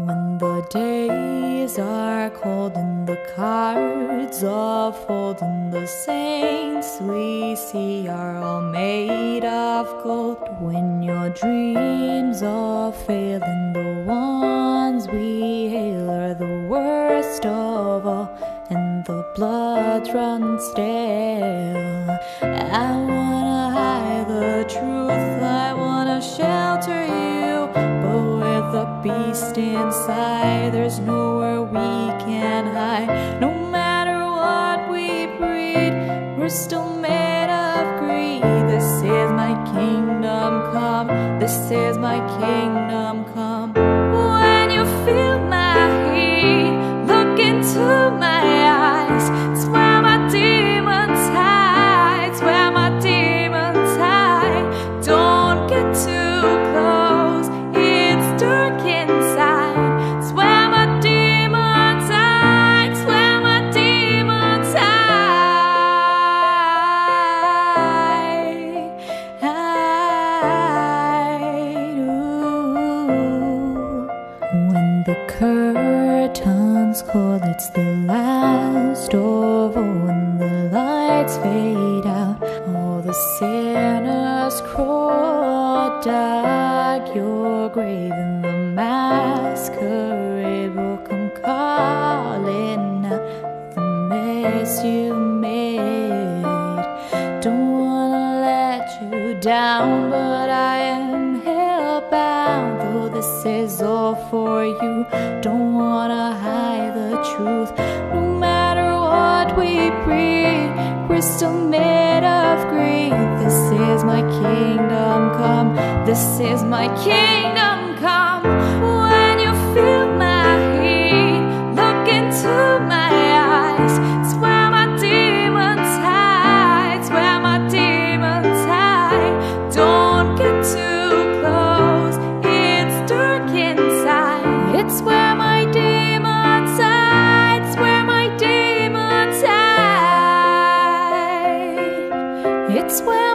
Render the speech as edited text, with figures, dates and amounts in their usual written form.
When the days are cold and the cards all fold and the saints we see are all made of gold, when your dreams all fail and the ones we hail are the worst of all and the blood runs stale, I wanna hide the truth, I wanna shelter you, but with the beast inside there's nowhere we can hide. No matter what we breed, we're still made of greed. This is my kingdom come, this is my kingdom come. When you feel my heat, look into my eyes, it's where my demons hide, it's where my demons hide. Don't get too close, it's dark inside, it's where my demons hide, it's where my demons hide. Ooh. When the curtains call, it's the last of all. When the lights fade out, all the sinners crawl, dark your grave, and the masquerade will come calling out the mess you made. Don't wanna let you down, but I am hellbound. Though this is all for you, don't wanna hide the truth. No matter what we breed, we're still made of greed. This is my kingdom come, this is my kingdom come. When you feel my heat, look into my eyes, it's where my demons hide, it's where my demons hide. Don't get too close, it's dark inside, it's where my demons hide, it's where my demons hide, it's where